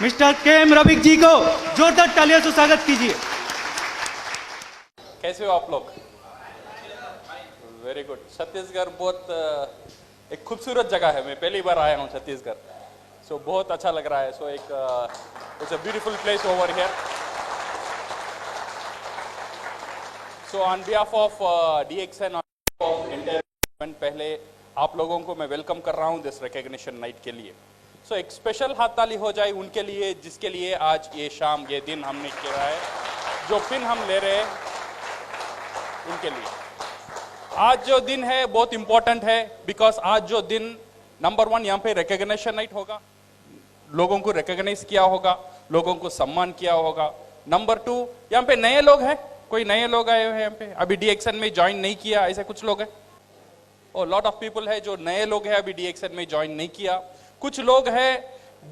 Mister के M Rafiq जी को जोरदार तालियों से स्वागत कीजिए। कैसे हो आप लोग? Very good. छत्तीसगढ़ बहुत एक खूबसूरत जगह है। मैं पहली बार आया हूँ छत्तीसगढ़, सो बहुत अच्छा लग रहा है। So it's a beautiful place over here. So on behalf of DXN of entertainment, पहले आप लोगों को मैं वेलकम कर रहा हूँ दिस रिकॉग्निशन नाइट के लिए। सो एक स्पेशल हाथ ताली हो जाए उनके लिए जिसके लिए आज ये शाम ये दिन हमने किया है, जो पिन हम ले रहे हैं उनके लिए। आज जो दिन है बहुत इंपॉर्टेंट है, बिकॉज आज जो दिन नंबर 1 यहाँ पे रिकॉग्निशन नाइट होगा, लोगों को रिकॉग्नाइज किया होगा, लोगों को सम्मान किया होगा। नंबर 2, यहाँ पे नए लोग हैं, कोई नए लोग आए हुए हैं यहाँ पे, अभी DXN में ज्वाइन नहीं किया, ऐसे कुछ लोग हैं। और लॉट ऑफ पीपल है जो नए लोग हैं, अभी DXN में ज्वाइन नहीं किया। कुछ लोग हैं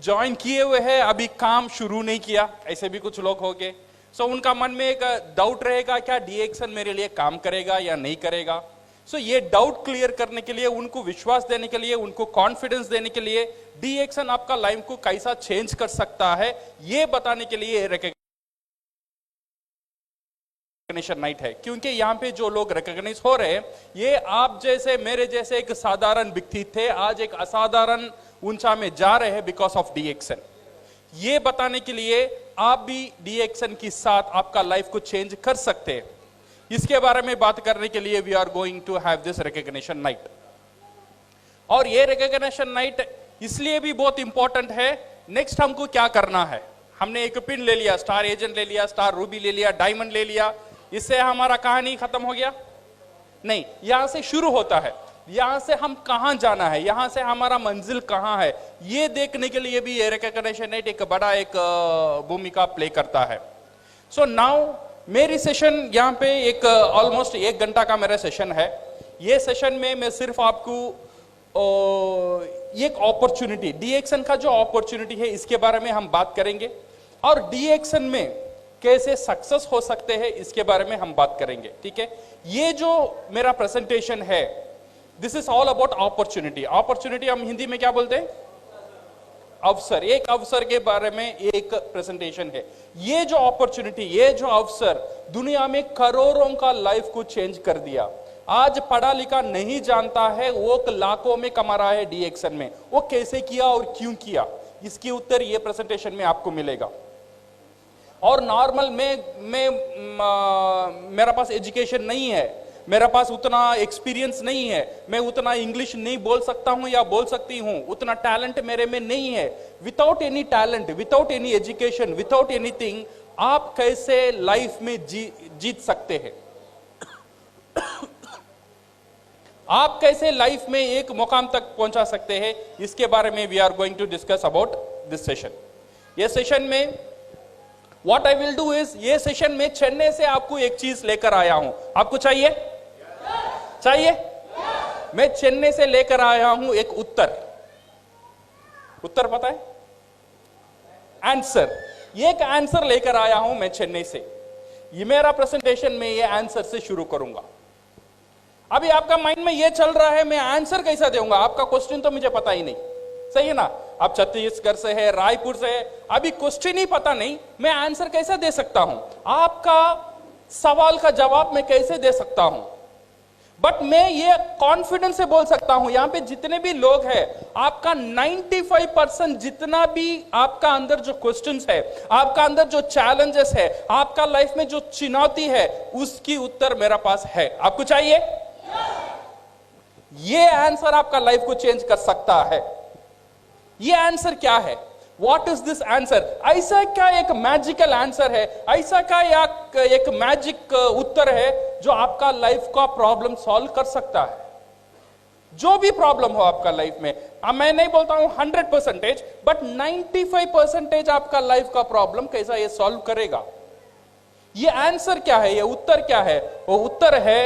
ज्वाइन किए हुए हैं, अभी काम शुरू नहीं किया, ऐसे भी कुछ लोग होंगे। सो उनका मन में एक डाउट रहेगा, क्या DXN मेरे लिए काम करेगा या नहीं करेगा। सो ये डाउट क्लियर करने के लिए, उनको विश्वास देने के लिए, उनको कॉन्फिडेंस देने के लिए, DXN आपका लाइफ को कैसा चेंज कर सकता है ये बताने के लिए रिकॉग्निशन नाइट है। क्योंकि यहाँ पे जो लोग रिकॉग्नाइज हो रहे हैं, ये आप जैसे मेरे जैसे एक साधारण व्यक्ति थे, आज एक असाधारण ऊंचा में जा रहे हैं बिकॉज ऑफ DXN। ये बताने के लिए आप भी DXN के साथ आपका लाइफ को चेंज कर सकते हैं, इसके बारे में बात करने के लिए we are going to have this recognition night. और ये रिकॉग्निशन नाइट इसलिए भी बहुत इंपॉर्टेंट है। नेक्स्ट हमको क्या करना है, हमने एक पिन ले लिया, स्टार एजेंट ले लिया, स्टार रूबी ले लिया, डायमंड ले लिया, इससे हमारा कहानी खत्म हो गया? नहीं, यहां से शुरू होता है। यहां से हम कहां जाना है, यहां से हमारा मंजिल कहां है, ये देखने के लिए भी ये रिकॉग्निशन नाइट एक बड़ा एक भूमिका प्ले करता है। सो नाउ मेरी सेशन यहाँ पे एक ऑलमोस्ट 1 घंटा का मेरा सेशन है। ये सेशन में मैं सिर्फ आपको एक अपॉर्चुनिटी, DXN का जो अपॉर्चुनिटी है इसके बारे में हम बात करेंगे, और DXN में कैसे सक्सेस हो सकते हैं इसके बारे में हम बात करेंगे। ठीक है, ये जो मेरा प्रेजेंटेशन है, this is all about opportunity. Opportunity हम हिंदी में क्या बोलते हैं? अवसर। एक अवसर के बारे में एक प्रेजेंटेशन है। ये जो अपॉर्चुनिटी, ये जो अवसर दुनिया में करोड़ों का लाइफ को चेंज कर दिया। आज पढ़ा लिखा नहीं जानता है, वो लाखों में कमा रहा है DXN में। वो कैसे किया और क्यों किया, इसकी उत्तर ये प्रेजेंटेशन में आपको मिलेगा। और नॉर्मल मेरा पास एजुकेशन नहीं है, मेरा पास उतना एक्सपीरियंस नहीं है, मैं उतना इंग्लिश नहीं बोल सकता हूं या बोल सकती हूं, उतना टैलेंट मेरे में नहीं है। Without any talent, without any education, without anything, आप कैसे लाइफ में जीत सकते हैं? आप कैसे लाइफ में एक मुकाम तक पहुंचा सकते हैं, इसके बारे में we are going to discuss about this session. ये सेशन में what I will do is, ये सेशन में चेन्नई से आपको एक चीज लेकर आया हूं। आपको चाहिए? चाहिए? मैं चेन्नई से लेकर आया हूं एक उत्तर। उत्तर पता है? आंसर। एक आंसर लेकर आया हूं मैं चेन्नई से। ये मेरा प्रेजेंटेशन में ये आंसर से शुरू करूंगा। अभी आपका माइंड में ये चल रहा है, मैं आंसर कैसा दूंगा? आपका क्वेश्चन तो मुझे पता ही नहीं, सही है ना? आप छत्तीसगढ़ से है, रायपुर से है, अभी क्वेश्चन ही पता नहीं, मैं आंसर कैसे दे सकता हूं? आपका सवाल का जवाब मैं कैसे दे सकता हूं? बट मैं ये कॉन्फिडेंस से बोल सकता हूं, यहां पे जितने भी लोग हैं, आपका 95% जितना भी आपका अंदर जो क्वेश्चंस है, आपका अंदर जो चैलेंजेस है, आपका लाइफ में जो चुनौती है, उसकी उत्तर मेरा पास है। आपको चाहिए? ये आंसर आपका लाइफ को चेंज कर सकता है। ये आंसर क्या है? What is this answer? ऐसा क्या एक मैजिकल आंसर है, ऐसा क्या एक मैजिक उत्तर है जो आपका लाइफ का प्रॉब्लम सॉल्व कर सकता है? जो भी प्रॉब्लम हो आपका लाइफ में, मैं नहीं बोलता हूं 100%, बट 95% आपका लाइफ का प्रॉब्लम कैसा ये सॉल्व करेगा? ये आंसर क्या है, ये उत्तर क्या है? वो उत्तर है,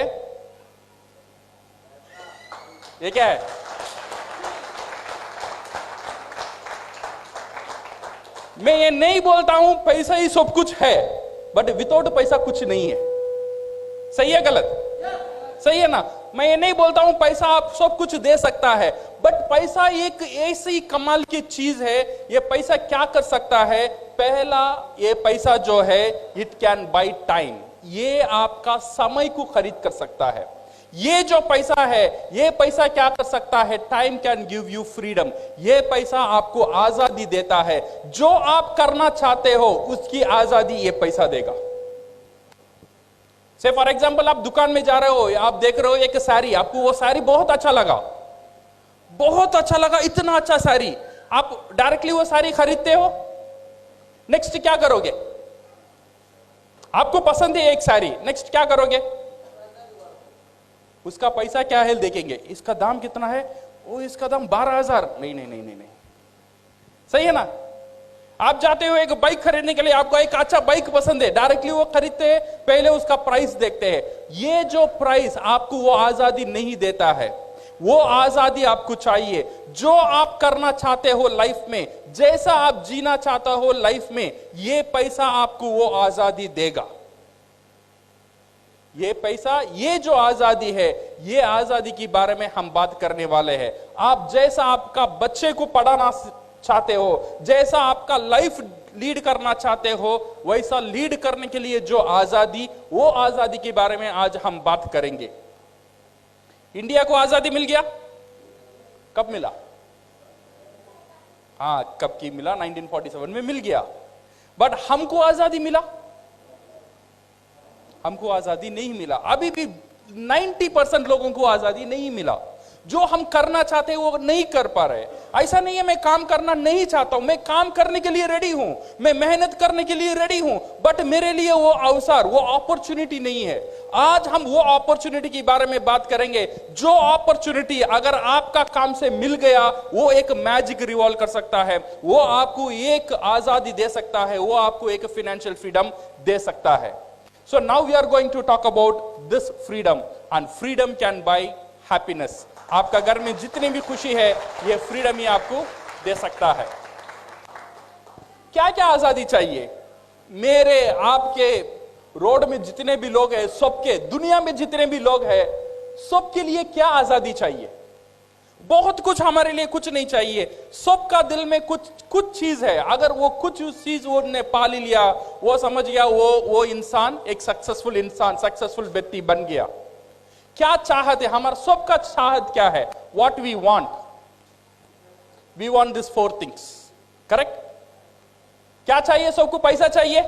ये क्या है? मैं ये नहीं बोलता हूं पैसा ही सब कुछ है, बट विदाउट पैसा कुछ नहीं है। सही है गलत? सही है ना? मैं ये नहीं बोलता हूं पैसा आप सब कुछ दे सकता है, बट पैसा एक ऐसी कमाल की चीज है। ये पैसा क्या कर सकता है? पहला, ये पैसा जो है इट कैन बाय टाइम, ये आपका समय को खरीद कर सकता है। ये जो पैसा है, ये पैसा क्या कर सकता है? Time can give you freedom, ये पैसा आपको आजादी देता है। जो आप करना चाहते हो उसकी आजादी ये पैसा देगा। से फॉर एग्जाम्पल आप दुकान में जा रहे हो, आप देख रहे हो एक साड़ी, आपको वो साड़ी बहुत अच्छा लगा, बहुत अच्छा लगा, इतना अच्छा साड़ी, आप डायरेक्टली वो साड़ी खरीदते हो। नेक्स्ट क्या करोगे? आपको पसंद है एक साड़ी, नेक्स्ट क्या करोगे? उसका पैसा क्या है देखेंगे, इसका दाम कितना है, ओ इसका दाम 12,000, नहीं नहीं नहीं नहीं नहीं, सही है ना? आप जाते हो एक बाइक खरीदने के लिए, आपको एक अच्छा बाइक पसंद है, डायरेक्टली वो खरीदते हैं, पहले उसका प्राइस देखते हैं। ये जो प्राइस आपको वो आजादी नहीं देता है, वो आजादी आपको चाहिए। जो आप करना चाहते हो लाइफ में, जैसा आप जीना चाहता हो लाइफ में, ये पैसा आपको वो आजादी देगा। ये पैसा, ये जो आजादी है, ये आजादी के बारे में हम बात करने वाले हैं। आप जैसा आपका बच्चे को पढ़ाना चाहते हो, जैसा आपका लाइफ लीड करना चाहते हो, वैसा लीड करने के लिए जो आजादी, वो आजादी के बारे में आज हम बात करेंगे। इंडिया को आजादी मिल गया, कब मिला? हाँ, कब की मिला? 1947 में मिल गया। बट हमको आजादी मिला? हमको आजादी नहीं मिला। अभी भी 90% लोगों को आजादी नहीं मिला। जो हम करना चाहते हैं वो नहीं कर पा रहे। ऐसा नहीं है मैं काम करना नहीं चाहता हूं, मैं काम करने के लिए रेडी हूं, मैं मेहनत करने के लिए रेडी हूं, बट मेरे लिए वो अवसर, वो अपॉर्चुनिटी नहीं है। आज हम वो अपॉर्चुनिटी के बारे में बात करेंगे। जो अपॉर्चुनिटी अगर आपका काम से मिल गया, वो एक मैजिक रिवॉल्व कर सकता है, वो आपको एक आजादी दे सकता है, वो आपको एक फाइनेंशियल फ्रीडम दे सकता है। So now we are going to talk about this freedom, and freedom can buy happiness. आपका घर में जितनी भी खुशी है, ये फ्रीडम ही आपको दे सकता है। क्या क्या आजादी चाहिए? मेरे आपके रोड में जितने भी लोग हैं, सबके, दुनिया में जितने भी लोग हैं, सबके लिए क्या आजादी चाहिए? बहुत कुछ हमारे लिए कुछ नहीं चाहिए। सबका दिल में कुछ चीज है। अगर वो कुछ चीज वो ने पा लिया, वो समझ गया, वो इंसान एक सक्सेसफुल इंसान, सक्सेसफुल व्यक्ति बन गया। क्या चाहत है? हमारा सबका चाहत क्या है? What we want this 4 things, correct? क्या चाहिए सबको? पैसा चाहिए।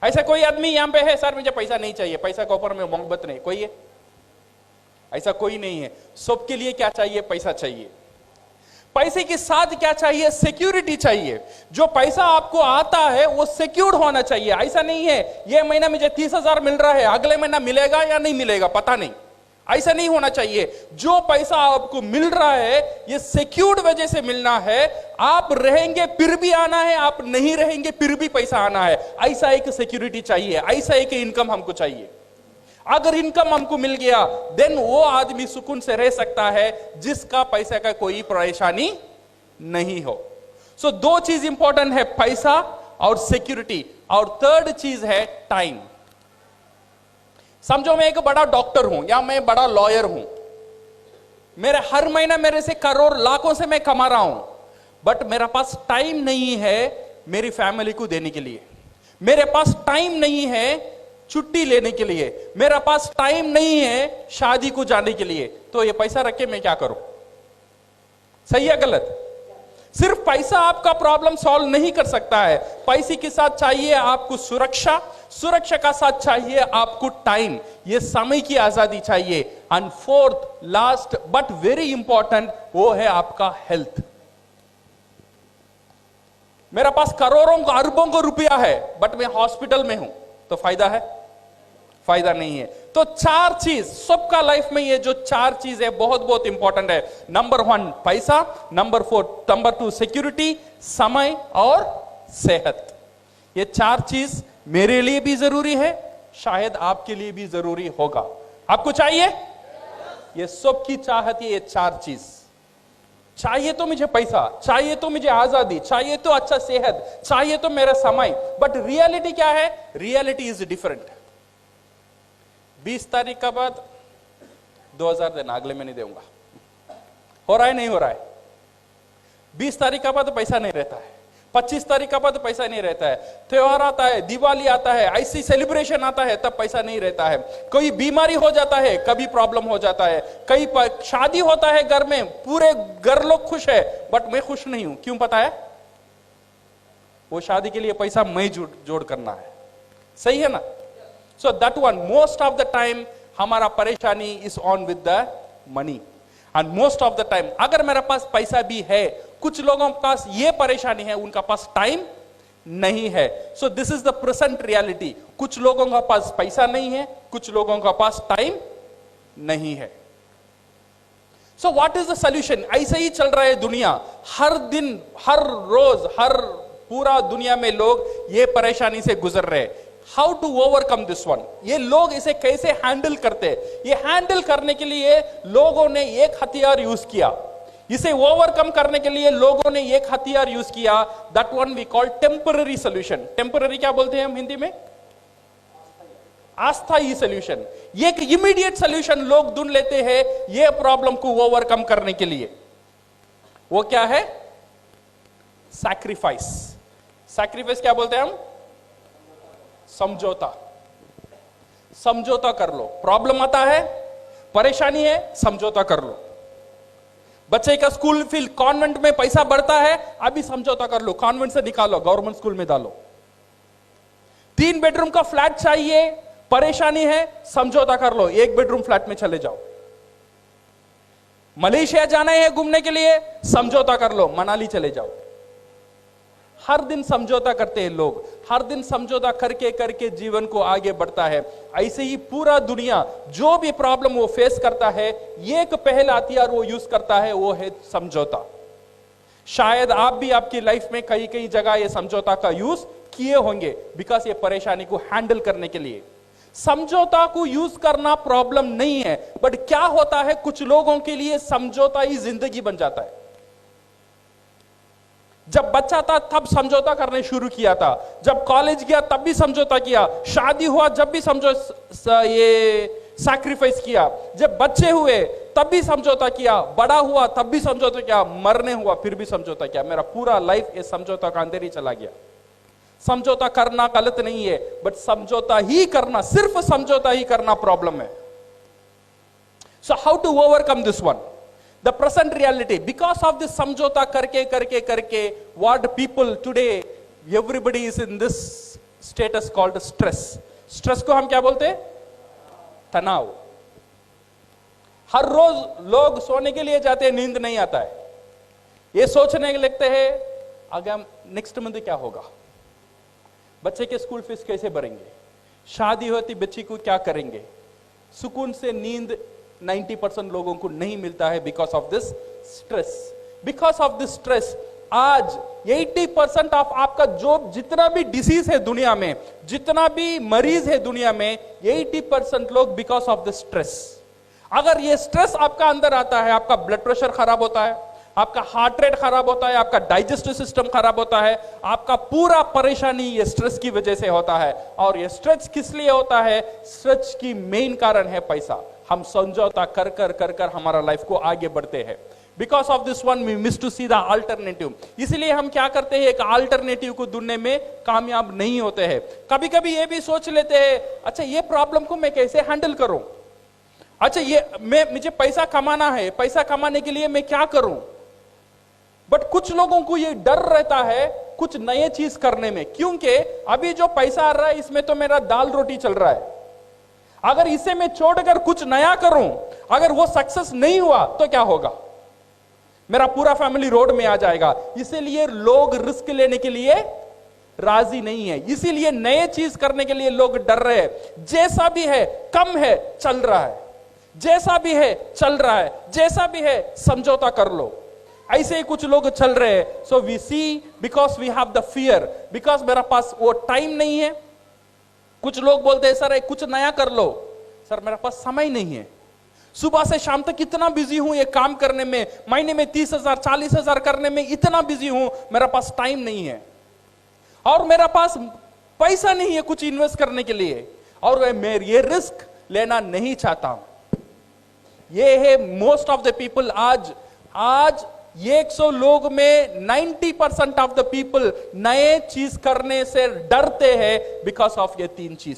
ऐसा कोई आदमी यहां पे है, सर मुझे पैसा नहीं चाहिए, पैसा के ऊपर में मोहब्बत नहीं, कोई है? ऐसा कोई नहीं है। सबके लिए क्या चाहिए? पैसा चाहिए। पैसे के साथ क्या चाहिए? सिक्योरिटी चाहिए। जो पैसा आपको आता है वो सिक्योर्ड होना चाहिए। ऐसा नहीं है ये महीना मुझे 30,000 मिल रहा है, अगले महीना मिलेगा या नहीं मिलेगा पता नहीं, ऐसा नहीं होना चाहिए। जो पैसा आपको मिल रहा है ये सिक्योर्ड वजह से मिलना है। आप रहेंगे फिर भी आना है, आप नहीं रहेंगे फिर भी पैसा आना है। ऐसा एक सिक्योरिटी चाहिए, ऐसा एक इनकम हमको चाहिए। अगर इनकम हमको मिल गया, देन वो आदमी सुकून से रह सकता है जिसका पैसे का कोई परेशानी नहीं हो। सो 2 चीज इंपॉर्टेंट है, पैसा और सिक्योरिटी, और 3rd चीज है टाइम। समझो मैं एक बड़ा डॉक्टर हूं या मैं बड़ा लॉयर हूं, मेरे हर महीना मेरे से करोड़ लाखों से मैं कमा रहा हूं, बट मेरे पास टाइम नहीं है मेरी फैमिली को देने के लिए, मेरे पास टाइम नहीं है छुट्टी लेने के लिए, मेरा पास टाइम नहीं है शादी को जाने के लिए, तो ये पैसा रख के मैं क्या करूं? सही है गलत? सिर्फ पैसा आपका प्रॉब्लम सॉल्व नहीं कर सकता है। पैसे के साथ चाहिए आपको सुरक्षा, सुरक्षा का साथ चाहिए आपको टाइम, ये समय की आजादी चाहिए। And 4th last but very important, वो है आपका हेल्थ। मेरा पास करोड़ों अरबों को रुपया है बट मैं हॉस्पिटल में हूं, तो फायदा है? फायदा नहीं है। तो 4 चीज सबका लाइफ में, ये जो 4 चीज है बहुत बहुत इंपॉर्टेंट है। नंबर 1 पैसा, नंबर 2 सिक्योरिटी, समय और सेहत। ये 4 चीज मेरे लिए भी जरूरी है, शायद आपके लिए भी जरूरी होगा। आपको चाहिए? ये सबकी चाहत है, ये 4 चीज चाहिए। तो मुझे पैसा चाहिए, तो मुझे आजादी चाहिए, तो अच्छा सेहत चाहिए, तो मेरा समय। बट रियलिटी क्या है? Reality is different. 20 तारीख के बाद 2000 देना, अगले में नहीं दूंगा। हो रहा है नहीं हो रहा है? 20 तारीख का बाद पैसा नहीं रहता है, 25 तारीख का बाद पैसा नहीं रहता है, त्योहार आता है, दिवाली आता है, ऐसी सेलिब्रेशन आता है, तब पैसा नहीं रहता है। कोई बीमारी हो जाता है, कभी प्रॉब्लम हो जाता है, कई शादी होता है घर में, पूरे घर लोग खुश है, बट मैं खुश नहीं हूं। क्यों पता है? वो शादी के लिए पैसा मैं जोड़ करना है। सही है ना? So that one, most of the time हमारा परेशानी is on with the money. And most of the time अगर मेरे पास पैसा भी है, कुछ लोगों के पास ये परेशानी है, उनका पास टाइम नहीं है। So this is the present reality. कुछ लोगों का पास पैसा नहीं है, कुछ लोगों का पास टाइम नहीं है। So what is the solution? ऐसे ही चल रहा है दुनिया। हर दिन, हर रोज, हर पूरा दुनिया में लोग ये परेशानी से गुजर रहे हैं। How to overcome this one? ये लोग इसे कैसे हैंडल करते हैं? ये हैंडल करने के लिए लोगों ने एक हथियार यूज किया। इसे ओवरकम करने के लिए लोगों ने एक हथियार यूज किया, that one we call temporary solution. Temporary क्या बोलते हैं हम हिंदी में? अस्थायी सॉल्यूशन। एक इमीडिएट सॉल्यूशन लोग ढूंढ लेते हैं ये प्रॉब्लम को ओवरकम करने के लिए। वो क्या है? सैक्रिफाइस। सैक्रिफाइस क्या बोलते हैं हम? समझौता। समझौता कर लो। प्रॉब्लम आता है, परेशानी है, समझौता कर लो। बच्चे का स्कूल फीस, कॉन्वेंट में पैसा बढ़ता है, अभी समझौता कर लो, कॉन्वेंट से निकालो, गवर्नमेंट स्कूल में डालो। 3 बेडरूम का फ्लैट चाहिए, परेशानी है, समझौता कर लो, 1 बेडरूम फ्लैट में चले जाओ। मलेशिया जाना है घूमने के लिए, समझौता कर लो, मनाली चले जाओ। हर दिन समझौता करते हैं लोग, हर दिन समझौता करके करके जीवन को आगे बढ़ता है। ऐसे ही पूरा दुनिया जो भी प्रॉब्लम वो फेस करता है, एक पहला हथियार वो यूज करता है, वो है समझौता। शायद आप भी आपकी लाइफ में कई कई जगह ये समझौता का यूज किए होंगे, बिकॉज ये परेशानी को हैंडल करने के लिए। समझौता को यूज करना प्रॉब्लम नहीं है, बट क्या होता है कुछ लोगों के लिए समझौता ही जिंदगी बन जाता है। जब बच्चा था तब समझौता करने शुरू किया था, जब कॉलेज गया तब भी समझौता किया, शादी हुआ जब भी ये सैक्रिफाइस किया, जब बच्चे हुए तब भी समझौता किया, बड़ा हुआ तब भी समझौता किया, मरने हुआ फिर भी समझौता किया। मेरा पूरा लाइफ ये समझौता का अंदर ही चला गया। समझौता करना गलत नहीं है, बट समझौता ही करना, सिर्फ समझौता ही करना प्रॉब्लम है। So how to overcome this one? The present reality, because of this samjhota karke, what people today, everybody is in this status called stress. Stress को हम क्या बोलते हैं? तनाव। हर रोज लोग सोने के लिए जाते हैं, नींद नहीं आता है। ये सोचने लगते हैं अगर नेक्स्ट मंथ क्या होगा, बच्चे के स्कूल फीस कैसे भरेंगे, शादी होती बच्ची को क्या करेंगे। सुकून से नींद 90% लोगों को नहीं मिलता है because of this stress. Because of this stress आज 80% ऑफ आपका जो जितना भी डिसीज है दुनिया में, जितना भी मरीज है दुनिया में, 80% लोग बिकॉज ऑफ दिस स्ट्रेस। अगर ये स्ट्रेस आपका अंदर आता है, आपका ब्लड प्रेशर खराब होता है, आपका हार्ट रेट खराब होता है, आपका डाइजेस्टिव सिस्टम खराब होता है, आपका पूरा परेशानी ये स्ट्रेस की वजह से होता है। और ये स्ट्रेस किस लिए होता है? स्ट्रेस की मेन कारण है पैसा। हम समझौता कर कर कर कर हमारा लाइफ को आगे बढ़ते हैं। Because of this one we miss to see the alternative. इसलिए हम क्या करते हैं, एक अल्टरनेटिव को ढूंढने में कामयाब नहीं होते हैं। कभी कभी ये भी सोच लेते हैं, अच्छा ये प्रॉब्लम को मैं कैसे हैंडल करूं, अच्छा ये मुझे पैसा कमाना है, पैसा कमाने के लिए मैं क्या करूं। बट कुछ लोगों को ये डर रहता है कुछ नए चीज करने में, क्योंकि अभी जो पैसा आ रहा है इसमें तो मेरा दाल रोटी चल रहा है। अगर इसे मैं छोड़कर कुछ नया करूं, अगर वो सक्सेस नहीं हुआ तो क्या होगा, मेरा पूरा फैमिली रोड में आ जाएगा। इसीलिए लोग रिस्क लेने के लिए राजी नहीं है, इसीलिए नए चीज करने के लिए लोग डर रहे हैं। जैसा भी है, कम है, चल रहा है, जैसा भी है चल रहा है, जैसा भी है समझौता कर लो। ऐसे ही कुछ लोग चल रहे हैं। So we see because we have the fear, because मेरा पास वो टाइम नहीं है। कुछ लोग बोलते हैं सर कुछ नया कर लो, सर मेरे पास समय नहीं है, सुबह से शाम तक इतना बिजी हूं ये काम करने में, महीने में 30,000 40,000 करने में इतना बिजी हूं, मेरा पास टाइम नहीं है, और मेरा पास पैसा नहीं है कुछ इन्वेस्ट करने के लिए, और मैं ये रिस्क लेना नहीं चाहता हूं। ये है मोस्ट ऑफ द पीपल। आज ये 100 लोग में 90% ऑफ द पीपल नए चीज करने से डरते हैं बिकॉज ऑफ ये 3 चीज।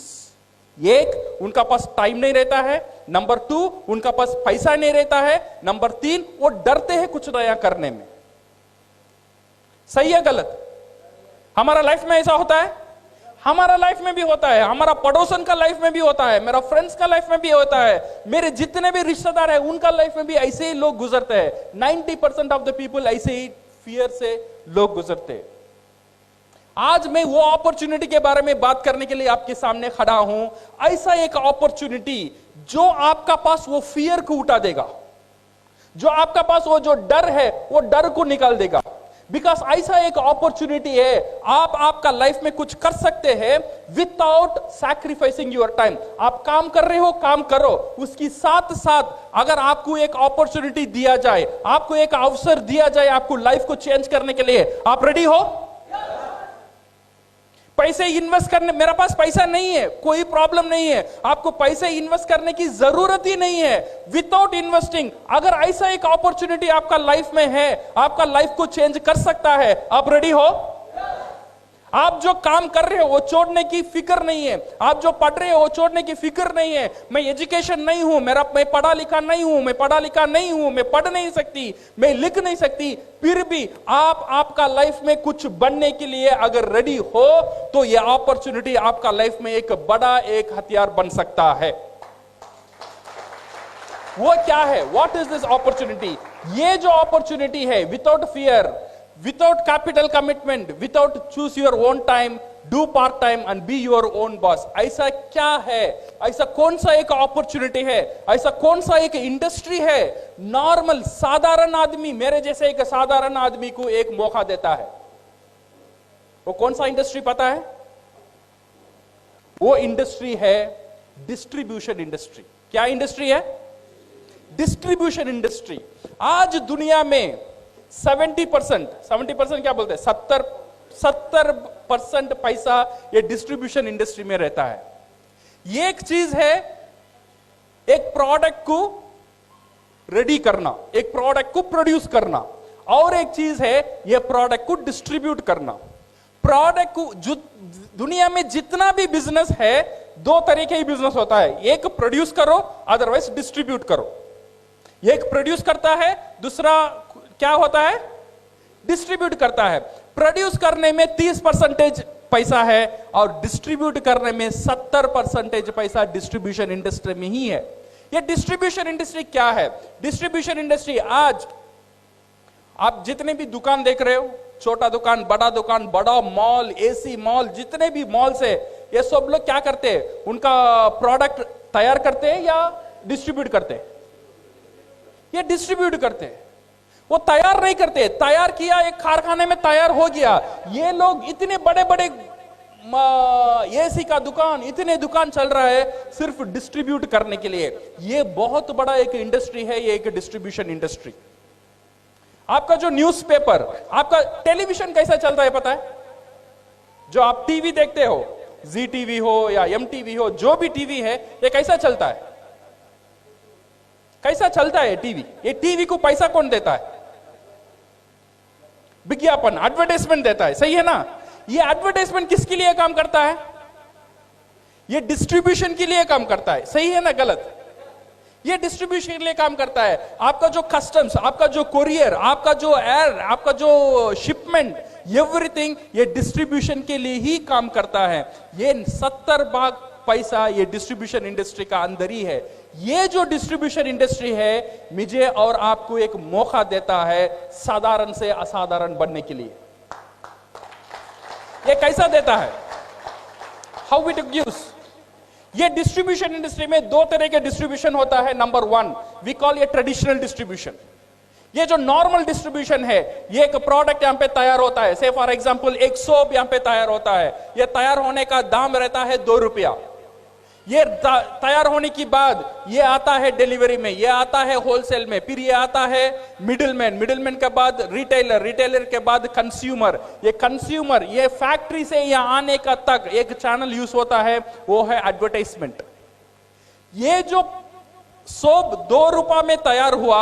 एक, उनका पास टाइम नहीं रहता है। नंबर 2, उनका पास पैसा नहीं रहता है। नंबर 3, वो डरते हैं कुछ नया करने में। सही है गलत? हमारा लाइफ में ऐसा होता है, हमारा लाइफ में भी होता है, हमारा पड़ोसन का लाइफ में भी होता है, मेरा फ्रेंड्स का लाइफ में भी होता है, मेरे जितने भी रिश्तेदार हैं उनका लाइफ में भी ऐसे ही लोग गुजरते हैं। 90% ऑफ द पीपल ऐसे ही फियर से लोग गुजरते हैं। आज मैं वो अपॉर्चुनिटी के बारे में बात करने के लिए आपके सामने खड़ा हूं। ऐसा एक अपॉर्चुनिटी जो आपका पास वो फियर को उठा देगा, जो आपका पास वो जो डर है वो डर को निकाल देगा। बिकॉज ऐसा एक अपॉर्चुनिटी है, आप आपका लाइफ में कुछ कर सकते हैं विदाउट सैक्रिफाइसिंग योर टाइम। आप काम कर रहे हो, काम करो, उसकी साथ साथ अगर आपको एक अपॉर्चुनिटी दिया जाए, आपको एक अवसर दिया जाए आपको लाइफ को चेंज करने के लिए, आप रेडी हो? पैसे इन्वेस्ट करने, मेरा पास पैसा नहीं है, कोई प्रॉब्लम नहीं है, आपको पैसे इन्वेस्ट करने की जरूरत ही नहीं है। विदाउट इन्वेस्टिंग अगर ऐसा एक अपॉर्चुनिटी आपका लाइफ में है, आपका लाइफ को चेंज कर सकता है, आप रेडी हो? आप जो काम कर रहे हो वो छोड़ने की फिक्र नहीं है, आप जो पढ़ रहे हो वो छोड़ने की फिक्र नहीं है। मैं एजुकेशन नहीं हूं, मैं पढ़ा लिखा नहीं हूं, मैं पढ़ा लिखा नहीं हूं, मैं पढ़ नहीं सकती, मैं लिख नहीं सकती, फिर भी आप आपका लाइफ में कुछ बनने के लिए अगर रेडी हो तो यह अपॉर्चुनिटी आपका लाइफ में एक बड़ा एक हथियार बन सकता है। वो क्या है? What is this opportunity? ये जो अपॉर्चुनिटी है, without fear, without capital commitment, without choose your own time, do part time and be your own boss। ऐसा क्या है? ऐसा कौन सा एक अपॉर्चुनिटी है? ऐसा कौन सा एक इंडस्ट्री है? नॉर्मल साधारण आदमी, मेरे जैसे एक साधारण आदमी को एक मौका देता है। वो कौन सा इंडस्ट्री पता है? वो इंडस्ट्री है डिस्ट्रीब्यूशन इंडस्ट्री। क्या इंडस्ट्री है? Distribution industry. आज दुनिया में 70% क्या बोलते हैं, 70% पैसा ये डिस्ट्रीब्यूशन इंडस्ट्री में रहता है। ये एक चीज है, एक प्रोडक्ट को रेडी करना, एक प्रोडक्ट को प्रोड्यूस करना, और एक चीज है ये प्रोडक्ट को डिस्ट्रीब्यूट करना। प्रोडक्ट को, जो दुनिया में जितना भी बिजनेस है, 2 तरह के ही बिजनेस होता है, एक प्रोड्यूस करो, अदरवाइज डिस्ट्रीब्यूट करो। एक प्रोड्यूस करता है, दूसरा क्या होता है? डिस्ट्रीब्यूट करता है। प्रोड्यूस करने में 30% पैसा है और डिस्ट्रीब्यूट करने में 70% पैसा डिस्ट्रीब्यूशन इंडस्ट्री में ही है। ये डिस्ट्रीब्यूशन इंडस्ट्री क्या है? डिस्ट्रीब्यूशन इंडस्ट्री, आज आप जितने भी दुकान देख रहे हो, छोटा दुकान, बड़ा मॉल, एसी मॉल, जितने भी मॉल्स है, ये सब लोग क्या करते हैं? उनका प्रोडक्ट तैयार करते हैं या डिस्ट्रीब्यूट करते हैं? ये डिस्ट्रीब्यूट करते हैं, वो तैयार नहीं करते। तैयार किया, एक कारखाने में तैयार हो गया। ये लोग इतने बड़े बड़े एसी का दुकान, इतने दुकान चल रहा है सिर्फ डिस्ट्रीब्यूट करने के लिए। ये बहुत बड़ा एक इंडस्ट्री है, ये एक डिस्ट्रीब्यूशन इंडस्ट्री। आपका जो न्यूज़पेपर, आपका टेलीविजन कैसा चल रहा है पता है? जो आप टीवी देखते हो, जी टीवी हो या MTV हो, जो भी टीवी है, ये कैसा चलता है? कैसा चलता है टीवी? ये टीवी को पैसा कौन देता है? विज्ञापन, एडवर्टाइजमेंट देता है, सही है ना? ये एडवर्टाइजमेंट किसके लिए काम करता है? ये डिस्ट्रीब्यूशन के लिए काम करता है, सही है ना गलत? ये डिस्ट्रीब्यूशन के लिए काम करता है। आपका जो कस्टम्स, आपका जो कोरियर, आपका जो एयर, आपका जो शिपमेंट, एवरीथिंग ये डिस्ट्रीब्यूशन के लिए ही काम करता है। ये 70% पैसा ये डिस्ट्रीब्यूशन इंडस्ट्री का अंदर ही है। ये जो डिस्ट्रीब्यूशन इंडस्ट्री है, मुझे और आपको एक मौका देता है साधारण से असाधारण बनने के लिए। ये कैसा देता है? How it gives? ये डिस्ट्रीब्यूशन इंडस्ट्री में 2 तरह के डिस्ट्रीब्यूशन होता है। नंबर 1 वी कॉल ये ट्रेडिशनल डिस्ट्रीब्यूशन। ये जो नॉर्मल डिस्ट्रीब्यूशन है, ये एक प्रोडक्ट यहां पे तैयार होता है, से फॉर एग्जांपल एक सोप यहां पे तैयार होता है। ये तैयार होने का दाम रहता है 2 रुपया। ये तैयार होने की बाद ये आता है डिलीवरी में, ये आता है होलसेल में, फिर ये आता है मिडिलमैन के बाद रिटेलर के बाद कंज्यूमर। ये कंज्यूमर, ये फैक्ट्री से यहाँ आने का तक एक चैनल यूज होता है, वो है एडवर्टाइजमेंट। ये जो सोप 2 रुपए में तैयार हुआ,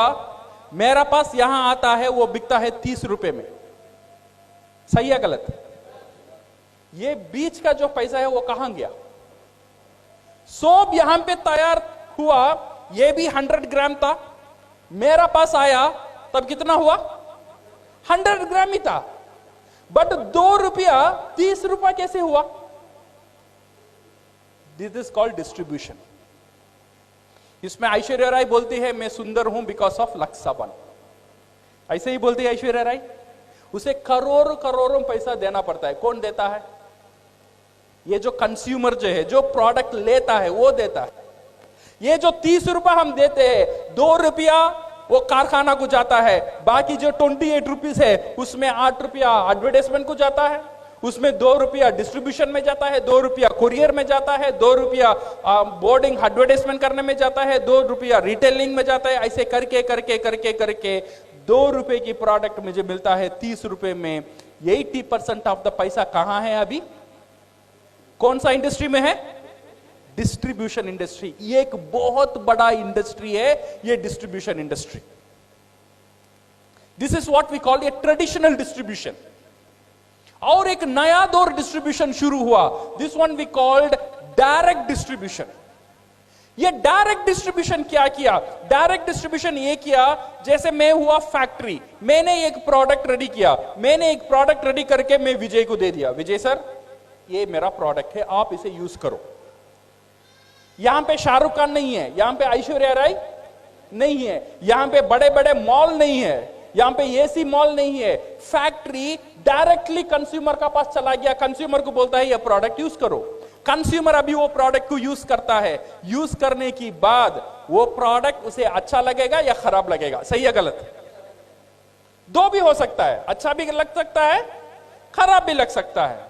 मेरा पास यहां आता है वो बिकता है 30 रुपए में। सही है गलत? ये बीच का जो पैसा है वो कहां गया? सोप यहां पे तैयार हुआ, ये भी 100 ग्राम था, मेरा पास आया तब कितना हुआ? 100 ग्राम ही था, बट 2 रुपया 30 रुपया कैसे हुआ? This is called distribution. इसमें ऐश्वर्या राय बोलती है मैं सुंदर हूं बिकॉज ऑफ लक्स साबन। ऐसे ही बोलती है ऐश्वर्या राय। उसे करोड़ों करोड़ों पैसा देना पड़ता है। कौन देता है? ये जो कंज्यूमर जो है, जो प्रोडक्ट लेता है वो देता है। ये जो 30 रुपया हम देते हैं, 2 रुपया वो कारखाना को जाता है, बाकी जो 28 रुपीज है उसमें 8 रुपया एडवर्टाइजमेंट को जाता है, उसमें 2 रुपया डिस्ट्रीब्यूशन में जाता है, 2 रुपया कुरियर में जाता है, 2 रुपया बोर्डिंग एडवर्टाइजमेंट करने में जाता है, 2 रुपया रिटेलिंग में जाता है। ऐसे करके करके करके करके 2 रुपए की प्रोडक्ट मुझे मिलता है 30 रुपए में। 80% ऑफ द पैसा कहां है अभी? कौन सा इंडस्ट्री में है? Distribution industry. ये एक बहुत बड़ा इंडस्ट्री है, ये distribution industry. This is what we call a traditional distribution. और एक नया दौर डिस्ट्रीब्यूशन शुरू हुआ, this one we called direct distribution. ये डायरेक्ट डिस्ट्रीब्यूशन क्या किया? डायरेक्ट डिस्ट्रीब्यूशन ये किया, जैसे मैं हुआ फैक्ट्री, मैंने एक प्रोडक्ट रेडी किया, मैंने एक प्रोडक्ट रेडी करके मैं विजय को दे दिया, विजय सर ये मेरा प्रोडक्ट है, आप इसे यूज करो। यहां पे शाहरुख खान नहीं है, यहां पे ऐश्वर्या राय नहीं है, यहां पे बड़े बड़े मॉल नहीं है, यहां पे एसी मॉल नहीं है। फैक्ट्री डायरेक्टली कंज्यूमर का पास चला गया, कंज्यूमर को बोलता है ये प्रोडक्ट यूज करो। कंज्यूमर अभी वो प्रोडक्ट को यूज करता है, यूज करने की बाद वो प्रोडक्ट उसे अच्छा लगेगा या खराब लगेगा? सही है गलत? दो भी हो सकता है, अच्छा भी लग सकता है, खराब भी लग सकता है।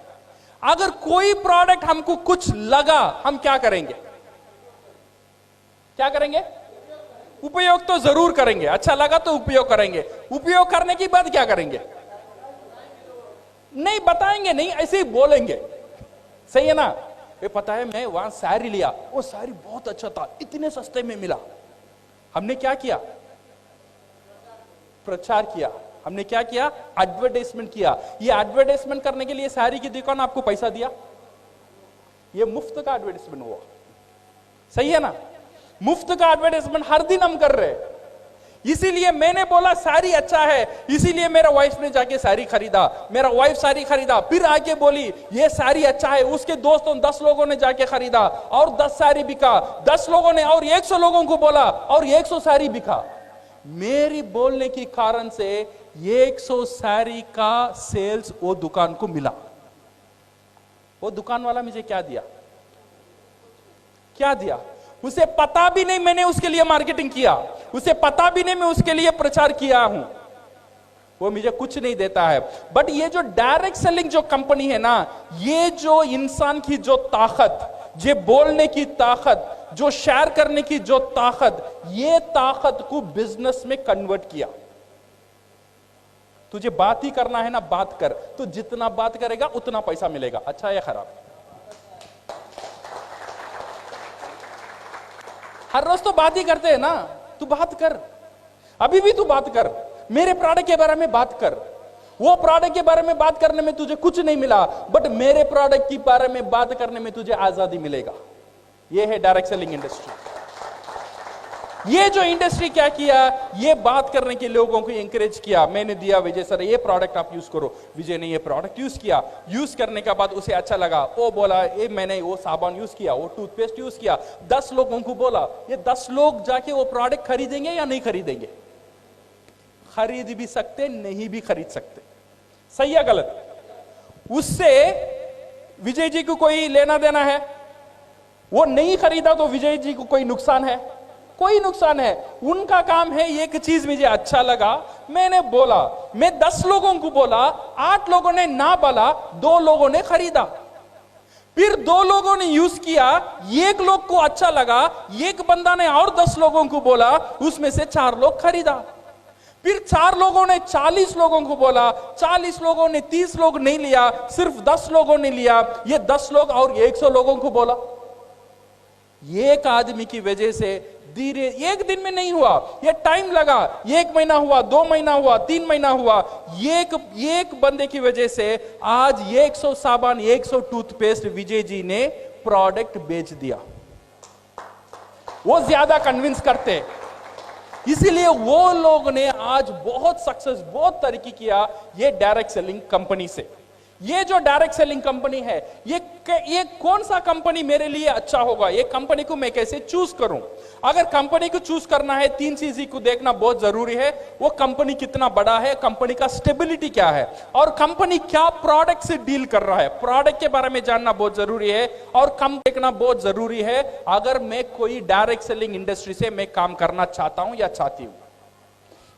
अगर कोई प्रोडक्ट हमको कुछ लगा, हम क्या करेंगे? क्या करेंगे? उपयोग तो जरूर करेंगे। अच्छा लगा तो उपयोग करेंगे। उपयोग करने के बाद क्या करेंगे? नहीं बताएंगे, नहीं ऐसे ही बोलेंगे। सही है ना? ये पता है मैं वहां साड़ी लिया, वो साड़ी बहुत अच्छा था, इतने सस्ते में मिला। हमने क्या किया? प्रचार किया। हमने क्या किया? एडवर्टाइजमेंट किया। ये एडवर्टाइजमेंट करने के लिए साड़ी की दुकान आपको पैसा दिया, ये मुफ्त का एडवर्टाइजमेंट हुआ। सही है ना? मुफ्त का एडवर्टाइजमेंट हर दिन हम कर रहे हैं। इसीलिए मैंने बोला साड़ी अच्छा है, इसीलिए मेरा वाइफ ने जाके साड़ी खरीदा, मेरा वाइफ साड़ी खरीदा, फिर आके बोली ये साड़ी अच्छा है, उसके दोस्तों 10 लोगों ने जाके खरीदा और 10 साड़ी बिका, 10 लोगों ने और 100 लोगों को बोला और 100 साड़ी बिका। मेरी बोलने के कारण से 100 साड़ी का सेल्स वो दुकान को मिला। वो दुकान वाला मुझे क्या दिया? क्या दिया? उसे पता भी नहीं मैंने उसके लिए मार्केटिंग किया, उसे पता भी नहीं मैं उसके लिए प्रचार किया हूं, वो मुझे कुछ नहीं देता है। बट ये जो डायरेक्ट सेलिंग जो कंपनी है ना, ये जो इंसान की जो ताकत, जो बोलने की ताकत, जो शेयर करने की जो ताकत, ये ताकत को बिजनेस में कन्वर्ट किया। तुझे बात ही करना है ना, बात कर। तो जितना बात करेगा उतना पैसा मिलेगा। अच्छा या खराब? हर रोज तो बात ही करते हैं ना। तू बात कर, अभी भी तू बात कर, मेरे प्रोडक्ट के बारे में बात कर। वो प्रोडक्ट के बारे में बात करने में तुझे कुछ नहीं मिला, बट मेरे प्रोडक्ट के बारे में बात करने में तुझे आजादी मिलेगा। ये है डायरेक्ट सेलिंग इंडस्ट्री। ये जो इंडस्ट्री क्या किया? ये बात करने के लोगों को एंकरेज किया। मैंने दिया विजय सर ये प्रोडक्ट आप यूज करो। विजय ने ये प्रोडक्ट यूज किया, यूज करने के बाद उसे अच्छा लगा, वो बोला ये मैंने वो साबुन यूज किया, वो टूथपेस्ट यूज किया। 10 लोगों को बोला, ये 10 लोग जाके वो प्रोडक्ट खरीदेंगे या नहीं खरीदेंगे? खरीद भी सकते, नहीं भी खरीद सकते। सही या गलत? उससे विजय जी को कोई लेना देना है? वो नहीं खरीदा तो विजय जी को कोई नुकसान है? कोई नुकसान है। उनका काम है एक चीज मुझे अच्छा लगा, मैंने बोला, मैं 10 लोगों को बोला, 8 लोगों ने ना बोला, 2 लोगों ने खरीदा। फिर 2 लोगों ने यूज किया, 1 लोग को अच्छा लगा, एक बंदा ने और 10 लोगों को बोला, उसमें से 4 लोग खरीदा। फिर 4 लोगों ने 40 लोगों को बोला, 40 लोगों ने 30 लोग नहीं लिया, सिर्फ 10 लोगों ने लिया। ये 10 लोग और 100 लोगों को बोला। एक आदमी की वजह से धीरे, एक दिन में नहीं हुआ, ये टाइम लगा, 1 महीना हुआ, 2 महीना हुआ, 3 महीना हुआ। एक बंदे की वजह से आज 100 साबुन, 100 टूथपेस्ट विजय जी ने प्रोडक्ट बेच दिया। वो ज्यादा कन्विंस करते, इसीलिए वो लोग ने आज बहुत सक्सेस, बहुत तरक्की किया ये डायरेक्ट सेलिंग कंपनी से। ये जो डायरेक्ट सेलिंग कंपनी है, ये कौन सा कंपनी मेरे लिए अच्छा होगा, ये कंपनी को मैं कैसे चूज करूं? अगर कंपनी को चूज करना है, 3 चीज को देखना बहुत जरूरी है। वो कंपनी कितना बड़ा है, कंपनी का स्टेबिलिटी क्या है, और कंपनी क्या प्रोडक्ट से डील कर रहा है, प्रोडक्ट के बारे में जानना बहुत जरूरी है, और कम देखना बहुत जरूरी है। अगर मैं कोई डायरेक्ट सेलिंग इंडस्ट्री से मैं काम करना चाहता हूं या चाहती हूं,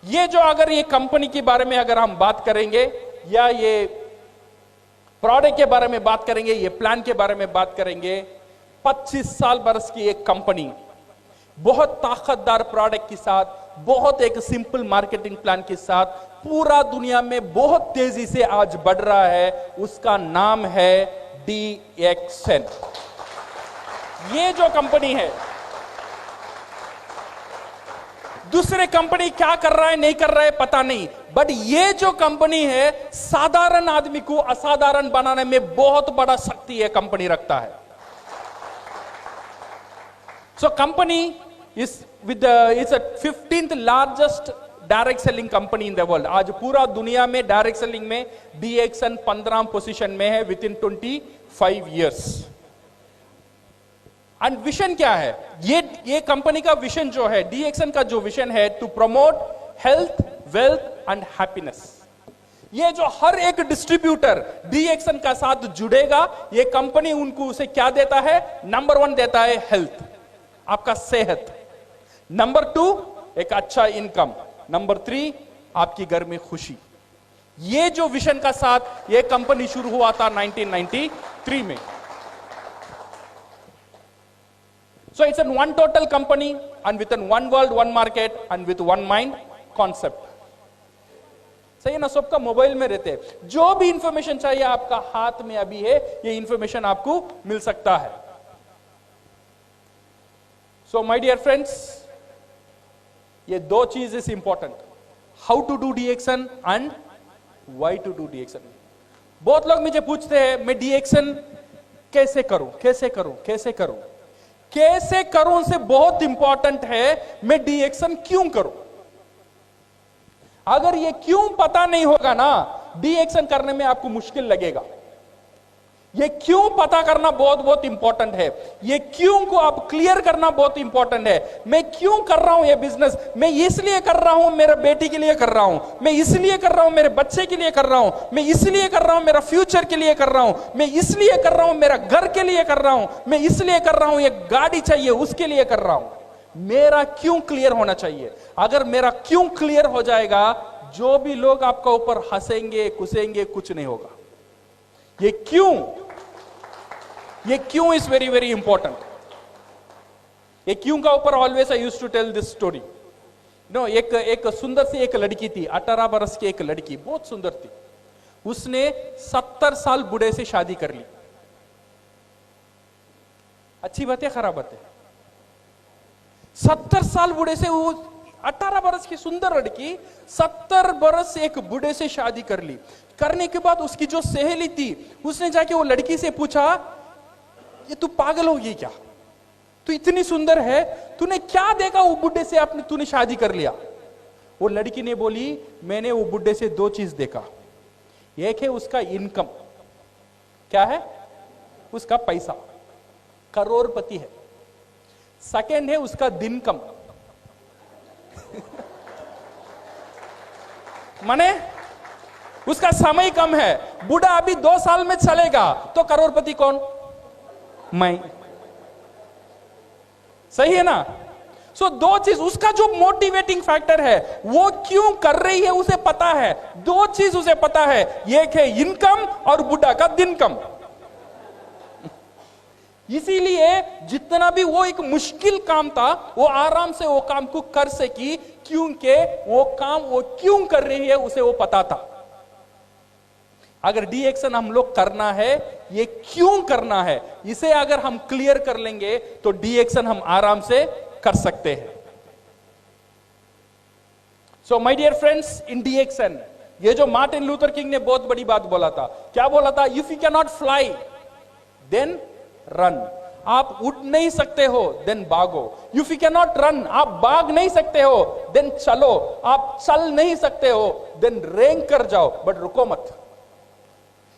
ये जो अगर ये कंपनी के बारे में अगर हम बात करेंगे, या ये प्रोडक्ट के बारे में बात करेंगे, ये प्लान के बारे में बात करेंगे, 25 साल बरस की एक कंपनी बहुत ताकतदार प्रोडक्ट के साथ, बहुत एक सिंपल मार्केटिंग प्लान के साथ पूरा दुनिया में बहुत तेजी से आज बढ़ रहा है। उसका नाम है DXN। ये जो कंपनी है, दूसरे कंपनी क्या कर रहा है नहीं कर रहा है पता नहीं, बट ये जो कंपनी है साधारण आदमी को असाधारण बनाने में बहुत बड़ा शक्ति है कंपनी रखता है। So company is with it's a 15th largest direct selling company in the world. आज पूरा दुनिया में डायरेक्ट सेलिंग में DXN 15 पोजीशन में है with in 25 years. And vision क्या है, ये कंपनी का विजन जो है, DXN का जो विजन है, to promote health, wealth and happiness. ये जो हर एक डिस्ट्रीब्यूटर DXN का साथ जुड़ेगा, ये कंपनी उनको उसे क्या देता है? नंबर 1 देता है हेल्थ, आपका सेहत। नंबर 2 एक अच्छा इनकम। नंबर 3 आपकी घर में खुशी। ये जो विजन का साथ ये कंपनी शुरू हुआ था 1993 में। So it's an one total company and with an one world, one market and with one mind concept. सही है ना? सबका मोबाइल में रहते हैं, जो भी इंफॉर्मेशन चाहिए आपका हाथ में अभी है, ये इंफॉर्मेशन आपको मिल सकता है। So my dear friends, ये 2 चीजें important, how to do DXN and why to do DXN। बहुत लोग मुझे पूछते हैं मैं DXN कैसे करूं, कैसे करूं, कैसे करूं, कैसे करूं से बहुत इंपॉर्टेंट है मैं DXN क्यों करूं। अगर ये क्यों पता नहीं होगा ना, DXN करने में आपको मुश्किल लगेगा। ये क्यों पता करना बहुत बहुत इंपॉर्टेंट है। ये क्यों को आप क्लियर करना बहुत इंपॉर्टेंट है। मैं क्यों कर रहा हूं ये बिजनेस, मैं इसलिए कर रहा हूं मेरे बेटी के लिए कर रहा हूं, मैं इसलिए कर रहा हूं मेरे बच्चे के लिए कर रहा हूं, मैं इसलिए कर रहा हूं मेरा फ्यूचर के लिए कर रहा हूं, मैं इसलिए कर रहा हूं मेरा घर के लिए कर रहा हूं, मैं इसलिए कर रहा हूं एक गाड़ी चाहिए उसके लिए कर रहा हूं। मेरा क्यों क्लियर होना चाहिए। अगर मेरा क्यों क्लियर हो जाएगा, जो भी लोग आपका ऊपर हंसेंगे कुसेंगे कुछ नहीं होगा। ये क्यों इज वेरी वेरी इंपॉर्टेंट। ये क्यों का ऊपर always I used to tell this story. No, एक सुंदर सी एक लड़की थी, 18 बरस की एक लड़की, बहुत सुंदर थी। उसने 70 साल बूढ़े से शादी कर ली। अच्छी बात है खराब बात है? 70 साल बूढ़े से, वो 18 बरस की सुंदर लड़की 70 बरस से एक बूढ़े से शादी कर ली। करने के बाद उसकी जो सहेली थी, उसने जाके वो लड़की से पूछा, ये तू पागल होगी क्या, तू इतनी सुंदर है, तूने क्या देखा वो बुढ़े से तूने शादी कर लिया। वो लड़की ने बोली, मैंने वो बुढ़े से 2 चीज देखा। एक है उसका इनकम, क्या है? उसका पैसा, करोड़पति है। सेकंड है उसका दिनकम माने उसका समय कम है। बूढ़ा अभी 2 साल में चलेगा तो करोड़पति कौन? मैं। सही है ना? सो 2 चीज, उसका जो मोटिवेटिंग फैक्टर है, वो क्यों कर रही है उसे पता है। 2 चीज उसे पता है, एक है इनकम और बुढ़ा का दिनकम। इसीलिए जितना भी वो एक मुश्किल काम था, वो आराम से वो काम को कर सकी, क्योंकि वो काम वो क्यों कर रही है उसे वो पता था। अगर DXN हम लोग करना है, ये क्यों करना है, इसे अगर हम क्लियर कर लेंगे तो DXN हम आराम से कर सकते हैं। So my dear friends, in DXN ये जो मार्टिन लूथर किंग ने बहुत बड़ी बात बोला था, क्या बोला था? If you can not fly then run. आप उड़ नहीं सकते हो देन भागो। If you can not run, आप भाग नहीं सकते हो देन चलो। आप चल नहीं सकते हो देन रेंग कर जाओ, बट रुको मत।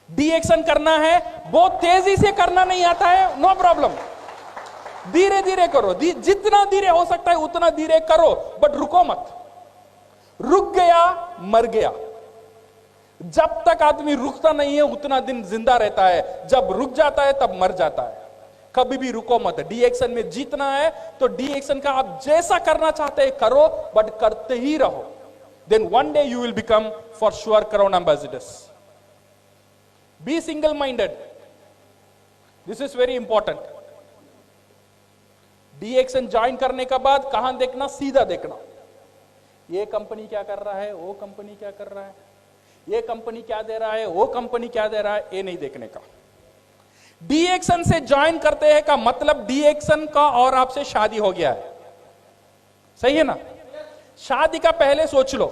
DXN करना है, बहुत तेजी से करना नहीं आता है, नो प्रॉब्लम, धीरे धीरे करो, जितना धीरे हो सकता है उतना धीरे करो, बट रुको मत। रुक गया मर गया। जब तक आदमी रुकता नहीं है उतना दिन जिंदा रहता है, जब रुक जाता है तब मर जाता है। कभी भी रुको मत। DXN में जीतना है तो DXN का आप जैसा करना चाहते हैं करो, बट करते ही रहो। Then one day you will become for sure crown ambassadors. Be single minded, this is very important. DXN join करने के बाद कहां देखना? सीधा देखना। ये कंपनी क्या कर रहा है, वो कंपनी क्या कर रहा है, ये कंपनी क्या दे रहा है, वो कंपनी क्या दे रहा है, ये नहीं देखने का। DXN से ज्वाइन करते हैं का मतलब DXN का और आपसे शादी हो गया है, सही है ना? शादी का पहले सोच लो,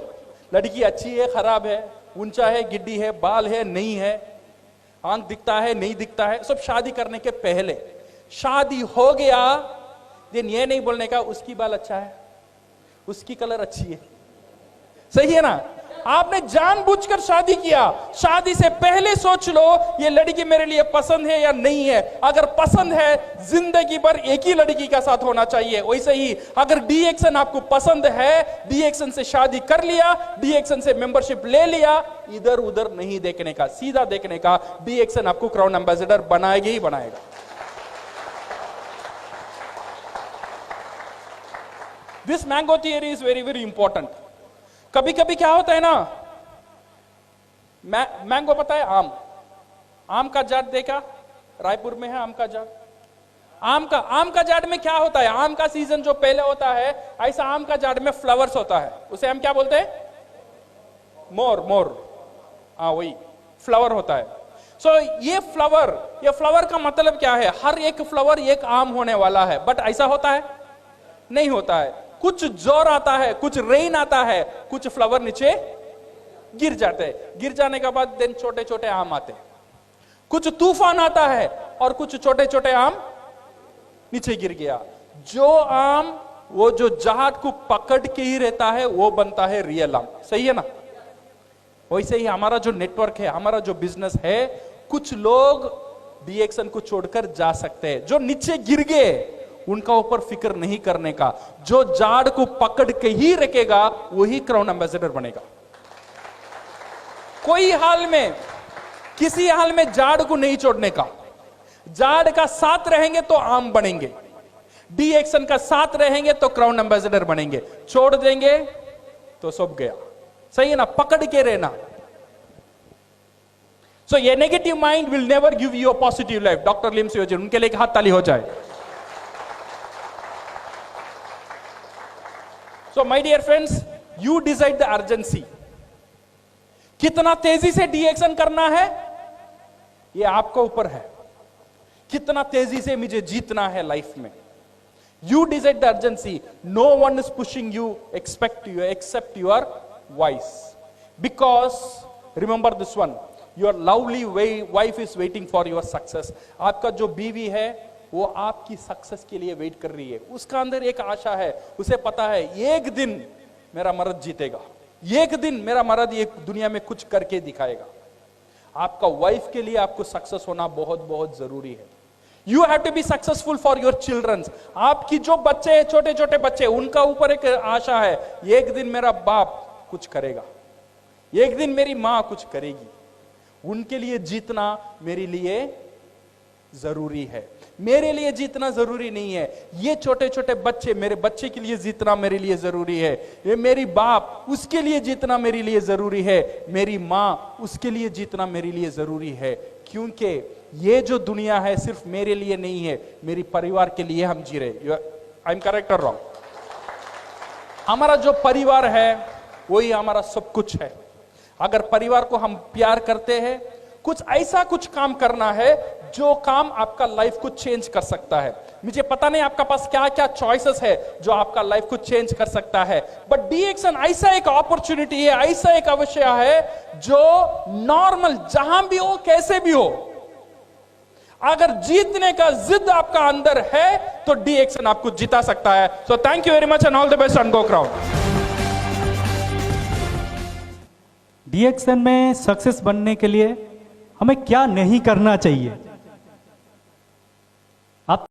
लड़की अच्छी है खराब है, ऊंचा है गिड्डी है, बाल है नहीं है, आंख दिखता है नहीं दिखता है, सब शादी करने के पहले। शादी हो गया दिन ये नहीं बोलने का उसकी बाल अच्छा है, उसकी कलर अच्छी है, सही है ना? आपने जानबूझकर शादी किया। शादी से पहले सोच लो ये लड़की मेरे लिए पसंद है या नहीं है। अगर पसंद है जिंदगी भर एक ही लड़की के साथ होना चाहिए। वैसे ही अगर DXN आपको पसंद है, DXN से शादी कर लिया, DXN से मेंबरशिप ले लिया, इधर उधर नहीं देखने का, सीधा देखने का। DXN आपको क्राउन एम्बेसडर बनाएगा ही बनाएगा। This mango theory is very very important. कभी कभी क्या होता है ना, मैंगो पता है, आम का जाट देखा? रायपुर में है आम का जाट। आम का जाट में क्या होता है? आम का सीजन जो पहले होता है, ऐसा आम का जाट में फ्लावर्स होता है, उसे हम क्या बोलते हैं? मोर। हाँ वही फ्लावर होता है। सो ये फ्लावर का मतलब क्या है? हर एक फ्लावर एक आम होने वाला है, बट ऐसा होता है? नहीं होता है। कुछ जोर आता है, कुछ रेन आता है, कुछ फ्लावर नीचे गिर जाते हैं। गिर जाने के बाद देन छोटे छोटे आम आते हैं। कुछ तूफान आता है और कुछ छोटे छोटे आम नीचे गिर गया। जो आम वो जो जाट को पकड़ के ही रहता है वो बनता है रियल आम, सही है ना? वैसे ही हमारा जो नेटवर्क है, हमारा जो बिजनेस है, कुछ लोग DXN को छोड़कर जा सकते हैं। जो नीचे गिर गए उनका ऊपर फिक्र नहीं करने का। जो जाड़ को पकड़ के ही रखेगा वही क्राउन एम्बेसडर बनेगा। कोई हाल में, किसी हाल में जाड़ को नहीं छोड़ने का। जाड़ का साथ रहेंगे तो आम बनेंगे, DXN का साथ रहेंगे तो क्राउन एम्बेसडर बनेंगे। छोड़ देंगे तो सब गया, सही है ना? पकड़ के रहना। सो ये negative mind will never give you a positive life. Doctor Lim सियोजन, उनके लिए एक हाथ ताली हो जाए। So my dear friends, you decide the urgency. कितना तेजी से DXN करना है ये आपको ऊपर है। कितना तेजी से मुझे जीतना है लाइफ में, you decide the urgency. No one is pushing you except your voice. Because remember this one, your lovely wife is waiting for your success. आपका जो बीवी है वो आपकी सक्सेस के लिए वेट कर रही है। उसका अंदर एक आशा है, उसे पता है एक दिन मेरा मर्द जीतेगा, एक दिन मेरा मर्द ये दुनिया में कुछ करके दिखाएगा। आपका वाइफ के लिए आपको सक्सेस होना बहुत बहुत जरूरी है। You have to be successful for your childrens. आपकी जो बच्चे हैं, छोटे छोटे बच्चे, उनका ऊपर एक आशा है, एक दिन मेरा बाप कुछ करेगा, एक दिन मेरी मां कुछ करेगी। उनके लिए जीतना मेरे लिए जरूरी है। मेरे लिए जीतना जरूरी नहीं है। ये छोटे छोटे बच्चे, मेरे बच्चे के लिए जीतना मेरे लिए जरूरी है। ये मेरी बाप, उसके लिए जीतना मेरे लिए जरूरी है। मेरी मां, उसके लिए जीतना मेरे लिए जरूरी है। क्योंकि ये जो दुनिया है सिर्फ मेरे लिए नहीं है, मेरी परिवार के लिए हम जी रहे। आई एम करेक्ट और रॉन्ग? हमारा जो परिवार है वही हमारा सब कुछ है। अगर परिवार को हम प्यार करते हैं, कुछ ऐसा कुछ काम करना है जो काम आपका लाइफ को चेंज कर सकता है। मुझे पता नहीं आपका पास क्या क्या चॉइसेस है जो आपका लाइफ को चेंज कर सकता है, बट DXN ऐसा एक अपॉर्चुनिटी है, ऐसा एक अवसर है जो नॉर्मल जहां भी हो कैसे भी हो, अगर जीतने का जिद आपका अंदर है तो DXN आपको जिता सकता है। So thank you very much and all the best and go crowd. DXN में सक्सेस बनने के लिए हमें क्या नहीं करना चाहिए, आप